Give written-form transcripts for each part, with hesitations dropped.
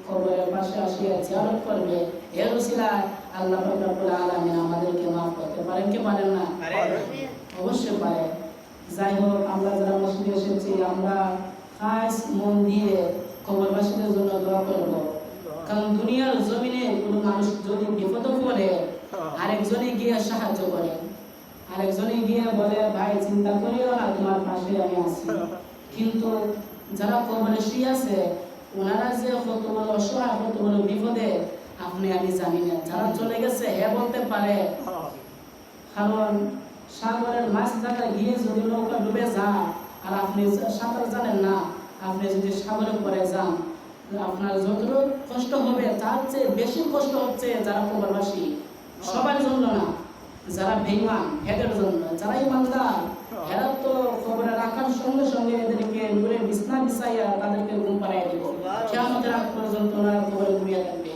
কবরের পাশে আসিয়া জিয়ারত করবে, এর উসিলায় আল্লাহ পাক রব্বুল আলামিন আমাদেরকে মাফ করতে পারেন কি পারেন না? অবশ্যই পারে। যাই হোক, আমরা যারা মসজিদে এসেছি আমরা খাস মন দিয়ে কবরবাসীদের জন্য দোয়া করব। কারণ দুনিয়ার জমিনে কোনো মানুষ যদি বিপদে পড়ে আরেকজনে গিয়ে সাহায্য করে, আরেকজনে গিয়ে বলে ভাই চিন্তা করিও না, তোমার পাশে আমি আছি। কিন্তু যারা কবরে শুয়ে আছে ওনারা যে কত বড় অসহায়, কত বড় বিপদে আপনি আমি জানি না। যারা চলে গেছে হে বলতে পারে, কারণ সাগরের মাছ জায়গায় গিয়ে যদি নৌকা ডুবে যায় আর আপনি সাঁতার জানেন না, আপনি যদি সাগরে পড়ে যান আপনার যতটুকু কষ্ট হবে তার চেয়ে বেশি কষ্ট হচ্ছে যারা কবরবাসী। সবার জন্য না, যারা বেঈমান এদের জন্য। যারা ইমানদার এরা তো কবরে রাখার সঙ্গে সঙ্গে এদেরকে নূরে বিছনা বিছাইয়া তাদেরকে ঘুম পাড়াইয়া দিব। কিয়ামতের আগ পর্যন্ত ওনারা কবরে ঘুমিয়ে থাকবে।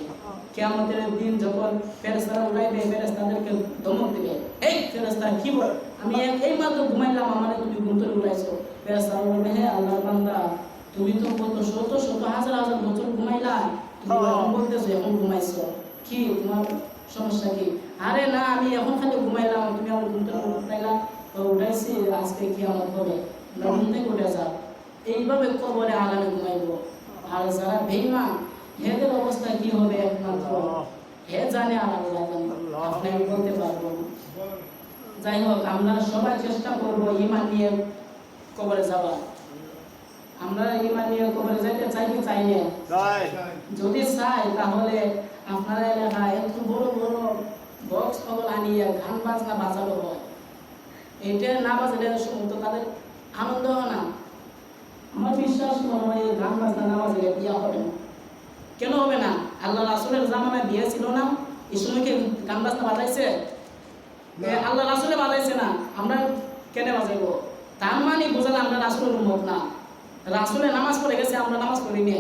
কিয়ামতের দিন যখন ফেরেশতারা উঠাইবে, ফেরেশতাদেরকে ধমক দিবে, এই ফেরেশতা কি বল, আমি এই মাত্র ঘুমাইলাম, আমারে তুমি ঘুম থেকে উঠাইছো। ফেরেশতারা বলবে, হে আল্লাহর বান্দা, তুমি তো কত শত শত হাজার হাজার বছর ঘুমাইলা, তুমি এখন বলতেছো এখন ঘুমাইছো, কি তোমার সমস্যা কি? আরে না, আমি এখন খালি ঘুমাইলাম, তুমি আমার ঘুম থেকে উঠাইলাম, উঠাইছি, আজকে কিয়ামত হবে, ঘুম থেকে উঠে যাও। এইভাবে কবরে আলাদা ঘুমাইবো। আর যারা বেঈমান এদের অবস্থা কি হবে একমাত্র হে জানে, আর আল্লাহ জানে, আপনি আমি বলতে পারবো না। যাই হোক, আমরা সবাই চেষ্টা করবো ঈমান নিয়ে কবরে যাওয়া। আমরা ঈমান নিয়ে কবরে যাইতে চাই কি চাই না? যদি চাই তাহলে আপনারা এলাকায় এত বড় বড় বক্স পাগল আনিয়ে গান বাজনা বাজানো হয়, এটা না বাজালে তো তাদের আনন্দ হয় না। আমার বিশ্বাস মনে হয় গান বাজনা না বাজালে বিয়া হবে না। কেন হবে না? আল্লাহ রাসূলের জামানায় বিয়ে ছিল না, এই সময় কি গান বাজনা বাজাইছে? আল্লাহ রাসূলে বাজাইছে না, আমরা কেন বাজাইবো? তার মানে বোঝালে আমরা রাসূলের উম্মত না। রাসূলের নামাজ পড়ে গেছে, আমরা নামাজ পড়ি নি।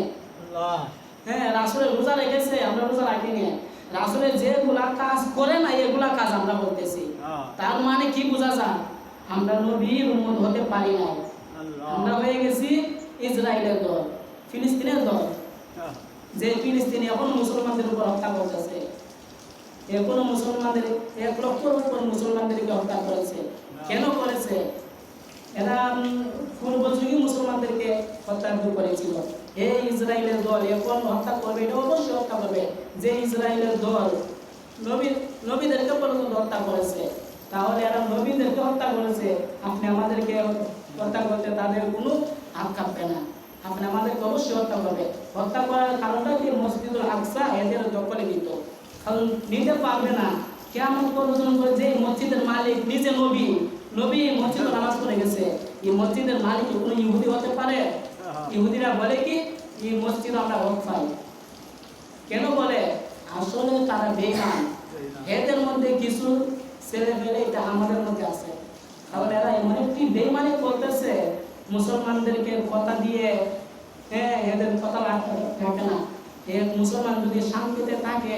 হ্যাঁ, রাসূলের রোজা রেখেছে, আমরা রোজা রাখি নি। রাসূলের যেগুলা কাজ করে না এগুলা কাজ আমরা করতেছি। তার মানে কি বোঝা যায়? আমরা নবীর উম্মত হতে পারি না। আমরা হয়ে গেছি ইসরায়েলের দল, ফিলিস্তিনের দল। যে ফিলিস্তিনি এখন মুসলমানদের উপর হত্যা করতেছে, এখনো মুসলমানদের 1 লক্ষের উপর মুসলমানদেরকে হত্যা করেছে। কেন করেছে? এরা পূর্বযুগী মুসলমানদেরকে হত্যা করেছিল। এই ইসরায়েলের দল এখন হত্যা করবে, এটা অবশ্যই হত্যা করবে। যে ইসরায়েলের দল নবীদেরকে পর্যন্ত হত্যা করেছে, তাহলে এরা নবীদেরকে হত্যা করেছে, আপনি আমাদেরকে হত্যা করতে তাদের কোনো হাত কাঁপবে না। আপনি আমাদেরকে অবশ্যই হত্যা করবে। হত্যা করার কারণটা কি? মসজিদুল আকসা এদের দখলে নিত, কারণ নিতে পারবে না। কিয়ামত পর্যন্ত যে মসজিদের মালিক নিজে নবী মসজিদে নামাজ পড়ে গেছে, এই মসজিদের মালিক কোনো ইহুদি হতে পারে? ইহুদিরা বলে কি এই মসজিদ আমরা হক পাই। কেন বলে? আসলে তারা বেঈমান। এদের মধ্যে কিছু ছেলে পেলে এটা আমাদের মধ্যে আছে, কারণ এরা এমন একটি বেঈমানি করতেছে, মুসলমানদেরকে কথা দিয়ে এদের কথা থাকে না। এক মুসলমান যদি শান্তিতে থাকে,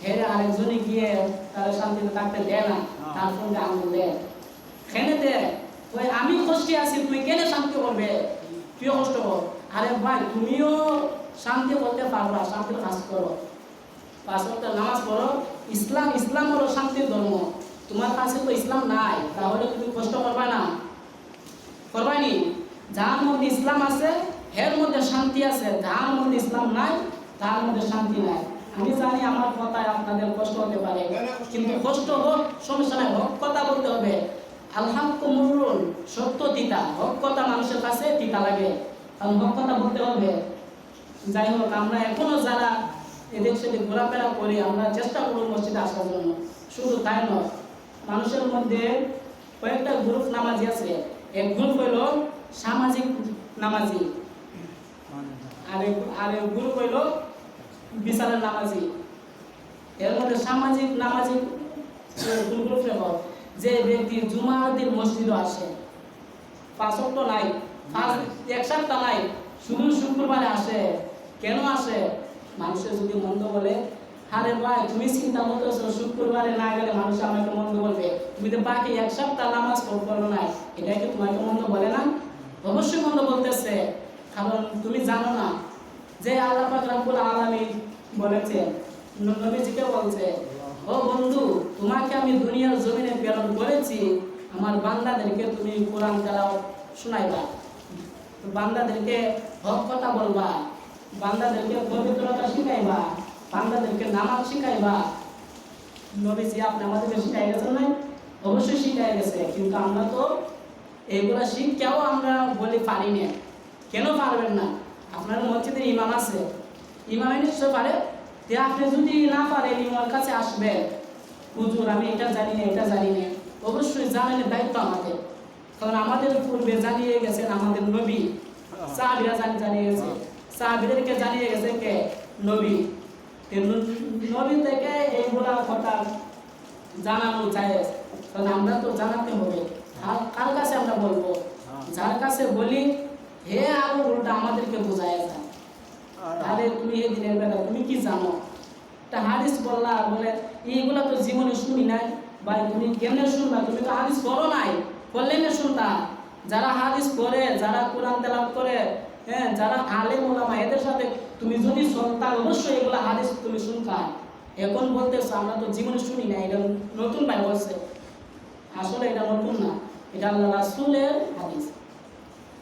হেরে আরেকজনে গিয়ে তারা শান্তিতে থাকতে দেয় না, তার সঙ্গে আঙুল দেয়, খেনে দেয়। ওই আমি কষ্টে আছি, তুমি কেন শান্তি করবে? তুইও কষ্ট কর। আরে ভাই, তুমিও শান্তি করতে পারবা, শান্তির কাজ করো, 5 ওয়াক্ত নামাজ পড়ো। ইসলাম হলো শান্তির ধর্ম। তোমার কাছে তো ইসলাম নাই, তাহলে তুমি কষ্ট করবা না? করবানি? যার মধ্যে ইসলাম আছে এর মধ্যে শান্তি আছে, যার মধ্যে ইসলাম নাই তার মধ্যে শান্তি নাই। আমি জানি আমার কথায় আপনাদের কষ্ট হতে পারে, কিন্তু কষ্ট হোক, সমস্যা নাই, হক কথা বলতে হবে। আল-হাক্কু মুররুন, সত্য তিতা। হক কথা মানুষের কাছে তিতা লাগে, কারণ হক কথা বলতে হবে। যাই হোক, আমরা এখনো যারা এদিক সেদিক ঘোরাফেরা করি, আমরা চেষ্টা করব মসজিদে আসার জন্য। শুধু তাই নয়, মানুষের মধ্যে কয়েকটা গ্রুপ নামাজি আছে। এক গ্রুপ হইল সামাজিক নামাজি, আর এক গ্রুপ হইল বিচারের নামাজি। এর মধ্যে সামাজিক নামাজি গ্রুপ হল যে ব্যক্তি জুমার দিন মসজিদে আসে, 5 ওয়াক্ত নাই, 1 সপ্তাহ নাই, শুধু শুক্রবারে আসে। কেন আসে? মানুষের যদি মন্দ বলে, আরে ভাই তুমি চিন্তা করতেছো শুক্রবারে না গেলে মানুষ আমাকে মন্দ বলবে, তুমি তো বাকি 1 সপ্তাহ নামাজ পড়ো নাই, এটা কি তোমাকে মন্দ বলে না? অবশ্যই মন্দ বলতেছে, কারণ তুমি জানো না যে আল্লাহ পাক রব্বুল আলামিন বলেছে, নবীজিকে বলছে, ও বন্ধু, তোমাকে আমি দুনিয়ার জমিনে প্রেরণ করেছি আমার বান্দাদেরকে তুমি কোরআন তেলাওয়াত শোনাইবা, বান্দাদেরকে হক কথা বলবা, বান্দাদেরকে পবিত্রতা শিখাইবা, বান্দাদেরকে নামাজ শিখাইবা। নবীজি আপনি আমাদেরকে শিখাই গেছেন না? অবশ্যই শিখাই গেছে, কিন্তু আমরা তো এইগুলা শিক্ষাও আমরা বলি পারি না। কেন পারবেন না? আপনার মসজিদের ইমাম আছে, ইমামে নিশ্চয় পারে। যে আপনি যদি না পারেন ইমামের কাছে আসবে, হুজুর আমি এটা জানি না, এটা জানি না। অবশ্যই জানানোর দায়িত্ব আমাদের, কারণ আমাদের পূর্বে জানিয়ে গেছেন আমাদের নবী, সাহাবীরা জানিয়ে গেছে, সাহাবীদেরকে জানিয়ে গেছে কে? নবী। নবী থেকে এইগুলা কথা জানানো যায়, কারণ আমরা তো জানাতে হবে। কার কাছে আমরা বলবো? যার কাছে বলি হে আরো উল্টা আমাদেরকে বোঝায় যায়, তাহলে তুমি এই দিনের বেলা তুমি কি জানো? একটা হাদিস বললা, বলে এইগুলা তো জীবনে শুনি নাই। ভাই তুমি কেমনে শুনবা? তুমি তো হাদিস পড়ো নাই, পড়লে না শুনতা। যারা হাদিস পড়ে, যারা কোরআন তেলাওয়াত করে, হ্যাঁ, যারা আলেম ওলামা, এদের সাথে তুমি যদি চলতা অবশ্যই এগুলা হাদিস তুমি শুনতা। এখন বলতেছ আমরা তো জীবনে শুনি না, এটা নতুন ভাই বলছে। আসলে এটা নতুন না, এটা আল্লাহ রাসূলের হাদিস।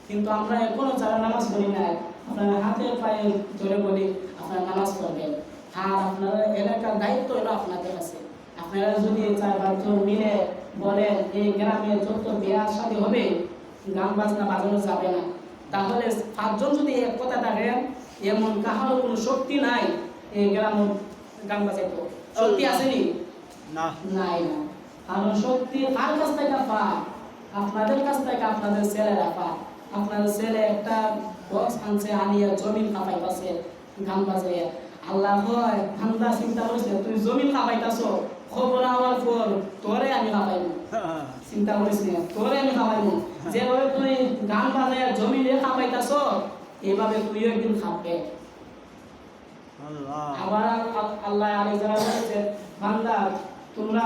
কিন্তু আমরা এখনো যারা নামাজ পড়ি না, আপনারা হাতে পায়ে ধরে বলি আপনারা নামাজ পড়বেন। আর আপনারা এলাকার দায়িত্ব হলো আপনাদের কাছে। আপনারা যদি 4-5 জন মিলে বলেন এই গ্রামে যত বিয়া শাদী হবে গান বাজনা বাজানো যাবে না, তাহলে 5 জন যদি এক কথা থাকেন, এমন কাহারও কোনো শক্তি নাই এই গ্রাম গান বাজাইতো। শক্তি আসেনি? না, নাই না। কারণ শক্তি কার কাছ থেকে পায়? আপনাদের কাছ থেকে, আপনাদের ছেলেরা পায়। আপনার ছেলে একটা বক্স আনছে, আনিয়া জমিন কাঁপাইতেছে গান বাজাইয়া। আল্লাহ হয় ঠান্ডা চিন্তা করিস, তুই জমিন কাঁপাইতেছ, খবর হওয়ার পর তোরে আমি কাঁপাইব। চিন্তা করিস না, তোরে আমি কাঁপাইব। যেভাবে তুই গান বাজাইয়া জমিনে কাঁপাইতেছ, এইভাবে তুইও একদিন কাঁপবে। আবার আল্লাহ আরেক জায়গায় বলেছে, বান্দা তোমরা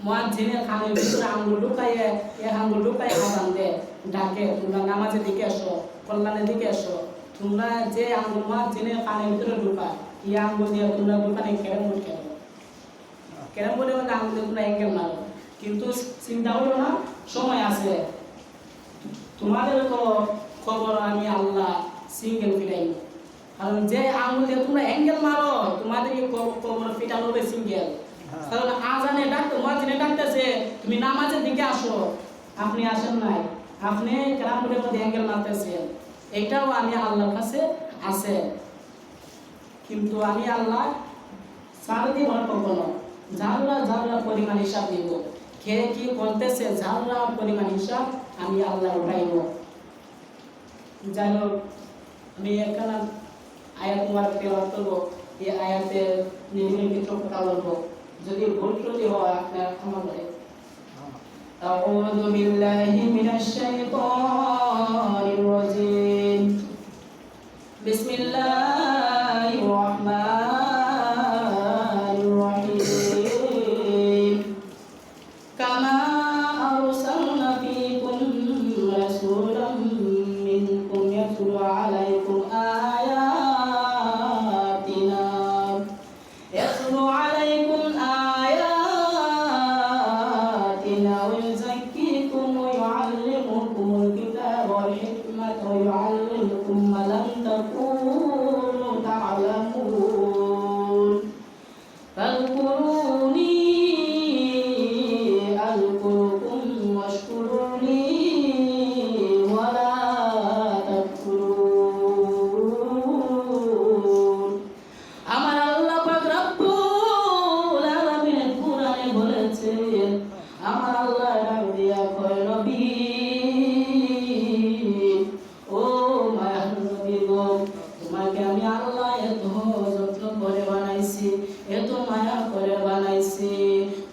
মুয়াজ্জিনের কানের ভিতরে আঙ্গুল ঢুকাইয়ে আঙ্গুল ঢুকাইয়ে আযান দে, ডাকে তোমরা নামাজের দিকে এসো, কল্যাণের দিকে এসো। তোমরা যে আঙ্গুল মুয়াজ্জিনের কানের ভিতরে ঢুকায়, এই আঙ্গুল দিয়ে তোমরা দোকানে ক্যারাম বোর্ড খেলো। ক্যারাম বোর্ডের মধ্যে আঙ্গুল দিয়ে তোমরা অ্যাঙ্গেল মারো, কিন্তু চিন্তা করো না সময় আছে। তোমাদের তো খবর আমি আল্লাহ সিঙ্গেল ফিরাই, কারণ যে আঙ্গুল দিয়ে তোমরা অ্যাঙ্গেল মারো তোমাদের খবর ফিটানো হবে সিঙ্গেল। কারণ আজানে ডাকতে, মুয়াজ্জিনে ডাকতেছে তুমি নামাজের দিকে আসো, আপনি আসেন নাই, আপনি ক্যারাম বোর্ডের মধ্যে অ্যাঙ্গেল মারতেছেন। এটাও আমি আল্লাহর কাছে আছে, কিন্তু আমি আল্লাহ ছাড় দিব না কখনো। যারা পরিমাণ হিসাব দিব, কে কি করতেছে যারা পরিমাণ হিসাব আমি আল্লাহ উঠাইব। যাই হোক, আমি একখানা আয়াত মুবারক তেলাওয়াত করব। এই আয়াতের নির্মিত কিছু কথা বলবো, যদি ভুল ত্রুটি হয় আপনারা ক্ষমা করে। আউযু বিল্লাহি মিনাশ শাইতানির রাজীম। বিসমিল্লাহির রাহমানির রাহিম। কামা আরসালনা ফীকুম রাসূলাম মিনকুম ইয়াতলু আলাইকুম আয়াতিনা ويزكيكم ويعلمكم الكتاب والحكمة ويعلمكم ما لم تكونوا تعلمون فاذكروني أذكركم واشكروا لي ولا تكفرون। আমার আল্লাহ পাক রব্বুল আলামিন কুরআনে বলেছেন, আমার আল্লাহ ডাক দিয়া কয় নবী, ও মায়ার নবী গো, তোমাকে আমি আল্লাহ এত যত্ন করে বানাইছি, এত মায়া করে বানাইছি।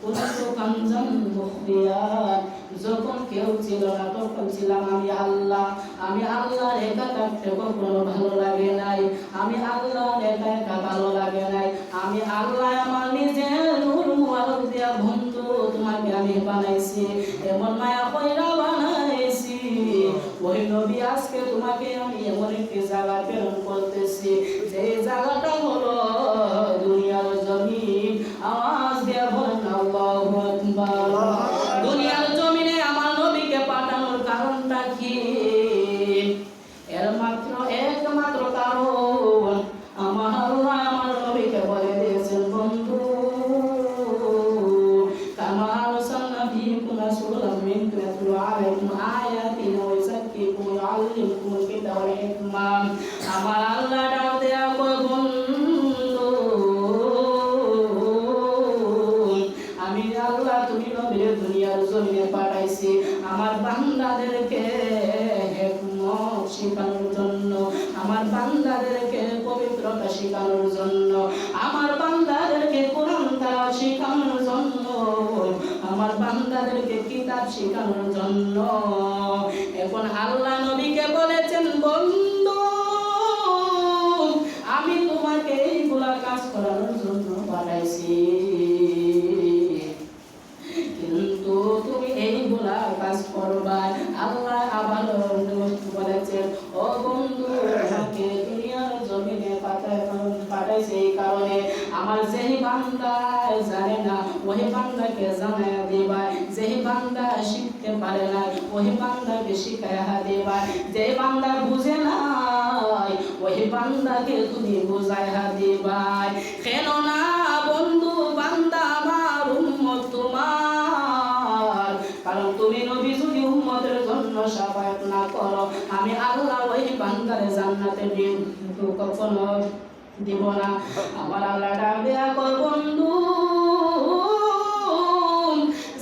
কুনতু কানজান মুখবিয়াত, যখন কেউ ছিল না তখন ছিলাম আমি আল্লাহ। আমি আল্লাহর একা থাকতে কখনো ভালো লাগে নাই, আমি আল্লাহর একা একা ভালো লাগে নাই। আমি আল্লাহ আমার নিজের নূর মুবারক দিয়া বন্ধু তোমাকে আমি বানাইছি, এমন মায়া কইরা বানাইছি। ওই নবী আজকে তোমাকে আমি এমন একটি জায়গা প্রেরণ করতেছি, যে জায়গাটা হলো দুনিয়ার জমিন। আওয়াজ দিয়ে বলেন আল্লাহু আকবার। দুনিয়ার জমিনে আমার নবীকে পাঠানোর কারণটা কি? এর মাত্র একমাত্র কারণ, আমার আল্লাহ আমার নবীকে বলে দিয়েছেন, বন্ধু কামা আরসালনা ফীকুম রাসূলাম মিনকুম ইয়াতলু আলাইকুম আয়াতিনা ওয়া ইউযাক্কিকুম ওয়া ইউআল্লিমুকুমুল কিতাবা ওয়াল হিকমা। আমার আল্লাহ ডাক দেয়া কয়, বন্ধু আমি আল্লাহ তুমি নবীর দুনিয়ার জমিনে পাঠাইছি আমার বান্দাদেরকে হিকমত শেখানোর জন্য, আমার বান্দাদেরকে পবিত্রতা শেখানোর জন্য, আমার বান্দাদেরকে কোরআন তেলাওয়াত শেখানোর জন্য, আমার বান্দাদেরকে কিতাব শেখানোর জন্য। এখন আল্লাহ নবীকে বলেছেন, বন্ধু আমি তোমাকে এইগুলা কাজ করানোর জন্য পাঠাইছি, কিন্তু তুমি এইগুলা কাজ করবা। আল্লাহ আবার বলেছেন, ও বন্ধু আমাকে দুনিয়ার জমিনে পাঠাইছে এই কারণে আমার যেই বান্দা জানে না ওই বান্দাকে জানাইয়া দিবা, যেই বান্দা শিখতে পারে না ওই বান্দাকে শিখাইয়া দিবা, যে বান্দা বুঝে না ওই বান্দাকে তুমি বুঝাইয়া দিবা। কেন না বন্ধু, বান্দা আমার উম্মত তোমার, কারণ তুমি নবী যদি উম্মতের জন্য শাফায়াত না করো আমি আল্লাহ ওই বান্দারে জান্নাতে কখনো দিব না। আমার আল্লাহ ডাক দেয়া কয়, বন্ধু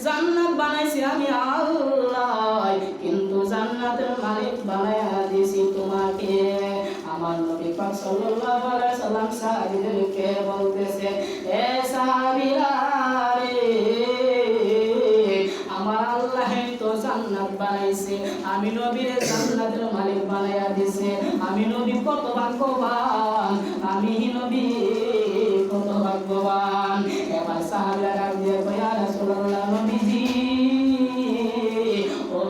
জান্নাত বানাইছি আমি আল্লাহ, কিন্তু জান্নাতের মালিক বানায়া দিয়েছি তোমাকে। আমার নবী পাক সাল্লাল্লাহু আলাইহি সাল্লাম সাহাবীদেরকে বলতেছে, এ সাহাবীরা রে, আমার আল্লাহ তো জান্নাত বানাইছে, আমি নবীর জান্নাতের মালিক বানায়া দিয়েছে। আমি নবী কত ভাগ্যবান, আমি নবী কত ভাগ্যবান। এবার সাহাবীরা ডাক দিয়ে কয়, ইয়া রাসূলুল্লাহ, নবীজি ও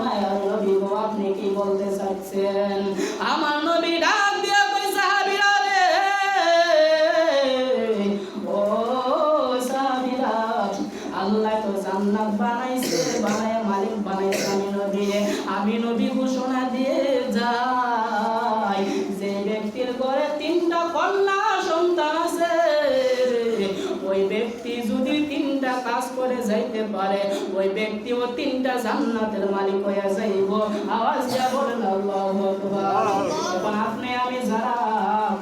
মায়ার নবী গো, আপনি কি বলতে চাচ্ছেন? আমার নবী ডাক দিয়ে কয়, সাহাবীরা রে, ও সাহাবীরা, আল্লাহ তো জান্নাত বানাইছে, বানায়া মালিক বানাইছে আমি নবী। আমি নবী ঘোষণা দিয়ে যাই, যে ব্যক্তির ঘরে 3টা কন্যা সন্তান আছে ওই ব্যক্তি যদি 3টা কাজ করে যাইতে পারে ওই ব্যক্তিও 3টা জান্নাতের মালিক হয়ে যাইব। আওয়াজ দিয়া বলেন আল্লাহু আকবার। এখন আপনি আমি যারা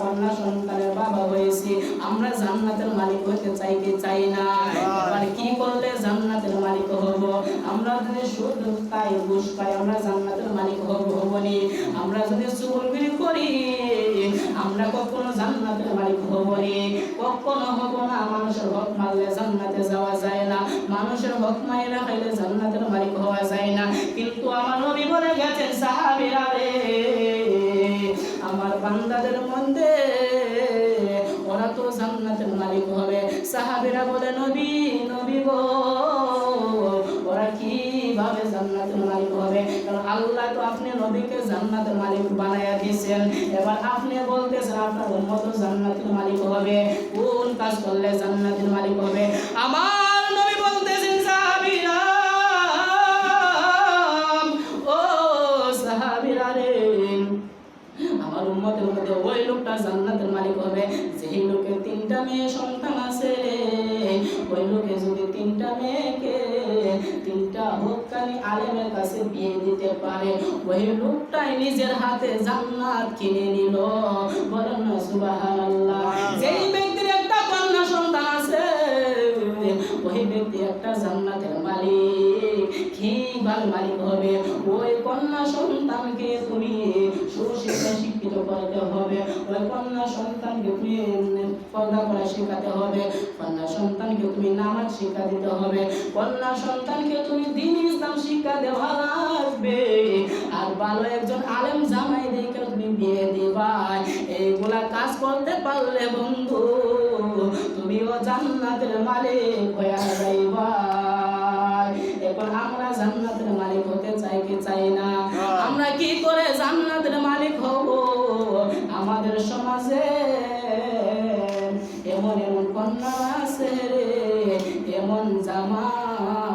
কন্যা সন্তানের বাবা হয়েছি আমরা জান্নাতের মালিক হতে চাই কি চাই না? এবার কি করলে জান্নাতের মালিক হব? আমরা যদি সুদ খাই ঘুষ খাই আমরা জান্নাতের মালিক হবনি। আমরা যদি চুগলখড়ি করি আমরা কখনো জান্নাতের মালিক হবনি, কখনো হব না। মানুষের হক মারলে জান্নাতে যাওয়া যায় না, মানুষের হক মাইরা খাইলে জান্নাতের মালিক হওয়া যায় না। কিন্তু আমার নবী বলে গেছেন, সাহাবীরা রে, আমার বান্দাদের মধ্যে ওরা তো জান্নাতের মালিক হবে। সাহাবীরা বলে, নবী নবী গো, ওরা কিভাবে জান্নাতের মালিক হবে? কারণ আল্লাহ তো আপনি নবীকে জান্নাতের মালিক বানায়া দিয়েছেন, এবার আপনি বলতেছেন আপনার উম্মত জান্নাতের মালিক হবে। কোন কাজ করলে জান্নাতের মালিক হবে? আমার নবী বলতেছেন, সাহাবীরা ও সাহাবীরা রে, আমার উম্মতের মধ্যে ওই লোকটা জান্নাতের মালিক হবে যেই লোকের 3টা মেয়ে সন্তান আছে। ওই লোকে যদি 3টা মেয়েকে 3টা হক্কানি আলেমের কাছে বিয়ে দিতে পারে ওই লোকটাই নিজের হাতে জান্নাত কিনে নিল। বলেন না সুবহানাল্লাহ। যেই ব্যক্তির একটা কন্যা সন্তান আছে ওই ব্যক্তি একটা জান্নাতের মালিক। কিভাবে মালিক হবে? ওই কন্যা সন্তানকে তুমি সুশিক্ষায় শিক্ষিত করতে হবে, ওই কন্যা সন্তানকে তুমি পর্দা করা শেখাতে হবে, কন্যা সন্তানকে তুমি নামাজ শিক্ষা দিতে হবে, কন্যা সন্তানকে তুমি দ্বীন ইসলাম শিক্ষা দেওয়া লাগবে। আর ভালো একজন আলেম জামাই দেখে তুমি বিয়ে দিবা। এইগুলা কাজ করতে পারলে বন্ধু তুমিও জান্নাতের মালিক হয়ে যাইবা। এখন আমরা জান্নাতের মালিক হতে চাই কি চাই না? আমরা কি করে জান্নাতের মালিক হব? সমাজে এমন এমন কন্যা আছে রে, এমন জামা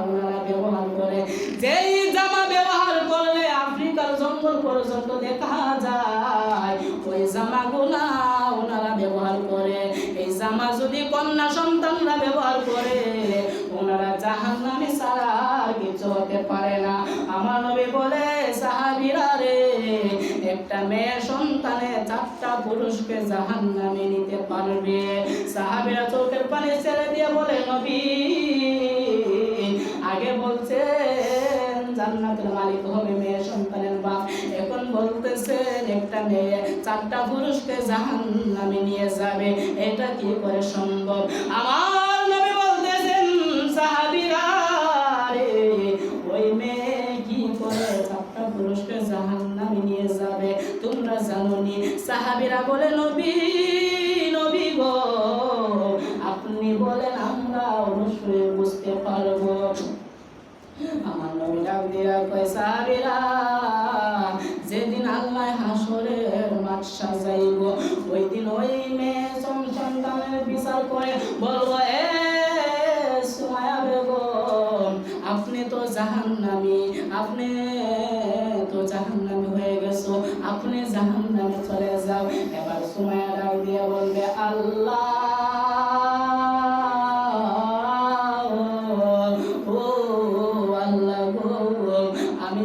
ওনারা ব্যবহার করে, যেই জামা ব্যবহার করলে আফ্রিকার জঙ্গল পর্যন্ত দেখা যায়, ওই জামাগুলা ওনারা ব্যবহার করে। এই জামা যদি কন্যা সন্তানরা ব্যবহার করে, ওনারা জাহান্নামী ছাড়া আর কিছু হতে পারে না। আমার নবী বলে, সাহাবীরা রে, একটা মেয়ে সন্তানে 4টা পুরুষকে জাহান্নামে নিতে পারবে। সাহাবীরা চোখের পানি ছেড়ে দিয়ে বলে, নবী আগে বলছেন জান্নাতের মালিক হবে মেয়ে সন্তানের বাপ, এখন বলতেছেন একটা মেয়ে 4টা পুরুষকে জাহান্নামে নিয়ে যাবে, এটা কি করে সম্ভব? আমার নবী বলতেছেন, সাহাবীরা রে, ওই মেয়ে কি করে 4টা পুরুষকে জাহান্নামে নিয়ে যাবে তোমরা জানো নি? সাহাবীরা বলে, নবী নবী গো, আপনি বলেন, আমরা অবশ্যই বুঝতে পারবো। আমার নবী ডাক দিয়া কয়, সাহাবীরা, যেদিন আল্লাহ হাসরের মাঠ সাজাইব, ওই দিন ওই মেয়ে সন্তানের বিচার করে বলবো, এ সুমাইয়া বেগম, আপনি তো জাহান্নামী, আপনি তো জাহান্নামী হয়ে গেছো, আপনি জাহান্নামে চলে যাও। এবার সুমাইয়া ডাক দিয়া বলবে, আল্লাহ আমি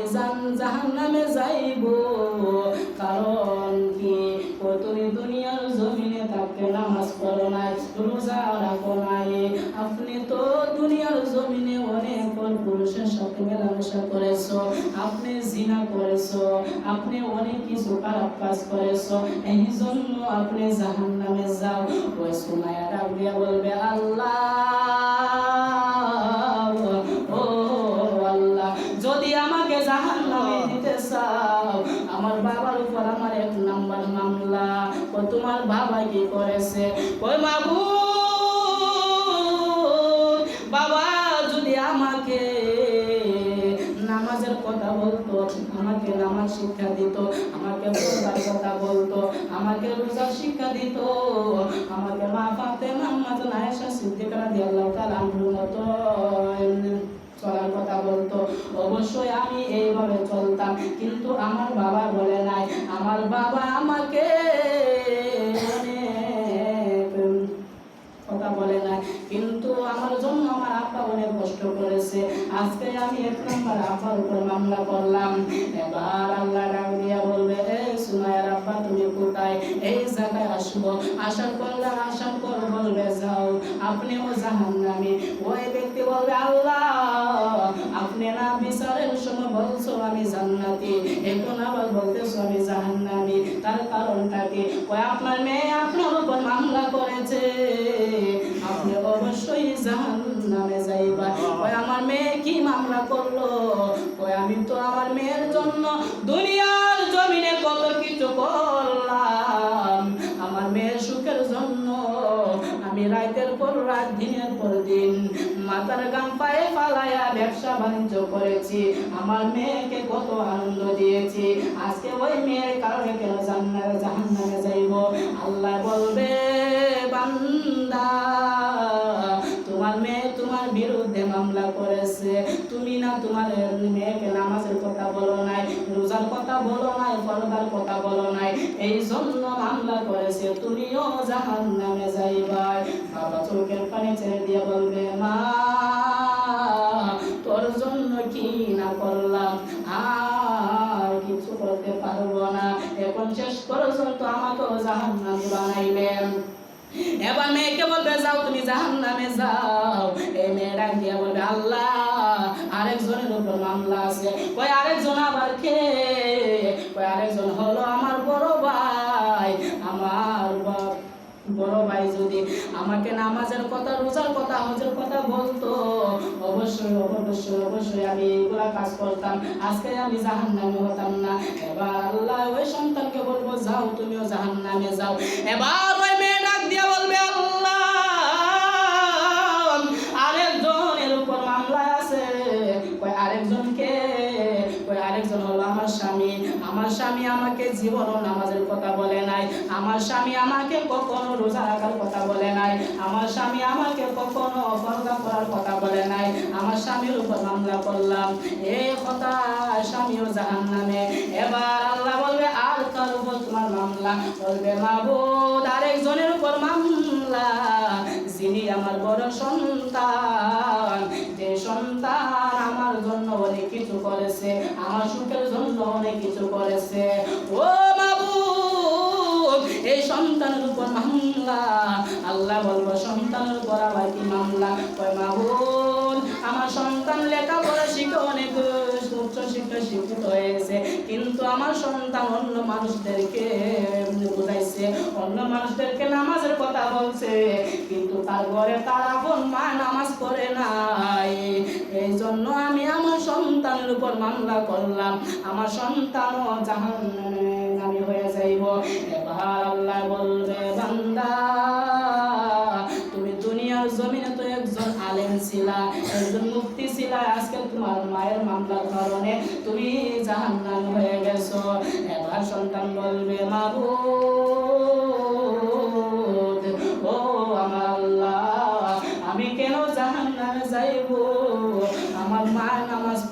জাহান্নামে যাইব, কারণ কি, তুমি দুনিয়ার জমিনে থাকতে নামাজ পড়ো নাই, রোজা রাখো নাই, আপনি তো দুনিয়ার জমিনে অনেক পুরুষের সাথে মেলামেশা করেছো, আপনি জিনা করেছো, আপনি অনেক কিছু খারাপ কাজ করেছো, এই জন্য আপনি জাহান্নামে যাও। ওই সুমাইয়া ডাক দিয়া বলবে, আল্লাহ ও আল্লাহ, যদি আমাকে জাহান্নামে দিতে চাও, আমার বাবার উপর আমার 1 নাম্বার মামলা। ও তোমার বাবা কি করেছে? ওই মাবুদ, বাবা যদি আমাকে নামাজের কথা বলতো, আমাকে নামাজ শিক্ষা দিত, আমাকে পড়ার কথা বলতো, আমাকে রোজার শিক্ষা দিত, আমাকে মা ফাতেমা আয়েশা সিদ্দিকা রাদিয়াল্লাহু তাআলা আনহার মতো চলার কথা বলতো, অবশ্যই আমি এইভাবে চলতাম। কিন্তু আমার বাবা বলে নাই, আমার বাবা আমাকে কথা বলে নাই, কিন্তু আমার জন্য আমার আব্বা অনেক কষ্ট করেছে। আজকে আমি 1 নাম্বার আব্বার উপর মামলা করলাম। এবার আল্লাহ ডাক দিয়া বলবে, এই সুমাইয়ার আব্বা তুমি কোথায়? এই জায়গায় আসবো, আসার পর বলবে, যাও, আপনিও জাহান্নামী। ওই ব্যক্তি বলবে, আল্লাহ আপনি না বিচারের সময় বলছো আমি জান্নাতি, এখন আবার বলতেছো আমি জাহান্নামী, তার কারণটা কি? ওই আপনার মেয়ে আপনার উপর মামলা করেছে, আপনি অবশ্যই জাহান্নামে যাইবা। ওই আমার মেয়ে কি মামলা করলো? ওই আমি তো আমার মেয়ের জন্য দুনিয়ার জমিনে কত কিছু করলাম, আমার মেয়ের সুখের জন্য আমি রাতের পর রাত, দিনের পর দিন মাথার গাম পায়ে ফালাইয়া ব্যবসা বাণিজ্য করেছি, আমার মেয়েকে কত আনন্দ দিয়েছি, আজকে ওই মেয়ের কারণে কেন জাহান্নামে যাইব? আল্লাহ বলবে, বান্দা তোমার মেয়ে তোমার বিরুদ্ধে মামলা করেছে, তুমি না তোমার মেয়েকে নামাজের কথা বলো নাই, রোজার কথা বলো নাই, ফরদার কথা বলো নাই, এই জন্য মামলা করেছে, তুমিও জাহান্নামে যাইবা। বাবা চোখের পানি ছেড়ে দিয়ে বলবে, মা তোর জন্য কি না করলাম, আর কিছু করতে পারবো না, এখন শেষ পর্যন্ত আমাকেও জাহান্নামী বানাইলেন। এবার মেয়েকে বলবে, যাও তুমি জাহান্নামে যাও। এই মেয়ে ডাক দিয়া বলবে, আল্লাহ আরেকজনের উপর মামলা আছে। কই আরেকজন আবার কে? কই আরেকজন হলো আমার বড় ভাই। আমার বড় ভাই যদি আমাকে নামাজের কথা, রোজার কথা, হজের কথা বলতো, অবশ্যই অবশ্যই অবশ্যই আমি এইগুলা কাজ করতাম, আজকে আমি জাহান্নামে হতাম না। এবার আল্লাহ ওই সন্তানকে বলবো, যাও তুমিও জাহান্নামে যাও। এবার ওই মেয়ে ডাক দিয়া বলবে, আল্লাহ আরেকজনের উপর মামলা আছে। কই আরেকজনকে? কই আরেকজন হলো আমার স্বামী। আমার স্বামী আমাকে জীবনও নামাজের কথা বলে নাই, আমার স্বামী আমাকে কখনো রোজা রাখার কথা বলে নাই, আমার স্বামী আমাকে কখনো পর্দা করার কথা বলে নাই, আমার স্বামীর উপর মামলা করলাম, এই কথা স্বামীও জাহান্নামে। এবার আল্লাহ বলবে আর কার উপর তোমার মামলা? বলবে মাবুদ আরেকজনের উপর মামলা, যিনি আমার বড় সন্তান, যে সন্তান আমার জন্য অনেক কিছু করেছে, আমার সুখের জন্য অনেক কিছু করেছে। ও মাবুদ এই সন্তানের উপর মামলা। আল্লাহ বলবো সন্তানের উপর আবার কি মামলা? কয় মাবুদ আমার সন্তান লেখাপড়া শিখে অনেক উচ্চ শিক্ষা শিক্ষিত হয়েছে, কিন্তু আমার সন্তান অন্য মানুষদেরকে বুঝাইছে, অন্য মানুষদেরকে নামাজের কথা বলছে, কিন্তু তার ঘরে তার আপন মা নামাজ পড়ে নাই, এই জন্য আমি আমার সন্তানের উপর মামলা করলাম, আমার সন্তানও জাহান্নামী হয়ে যাইব। এবার আল্লাহ বলবে বান্দা তুমি দুনিয়ার জমিনে তো একজন আলেম ছিলা, একজন মুফতি ছিলা, আজকে তোমার মায়ের মামলার কারণে তুমি জাহান্নামী হয়ে গেছো। এবার সন্তান বলবে মাবুদ ও আমার আল্লাহ আমি কেন জাহান্নামে যাইব? আমার মা নামাজ পড়ে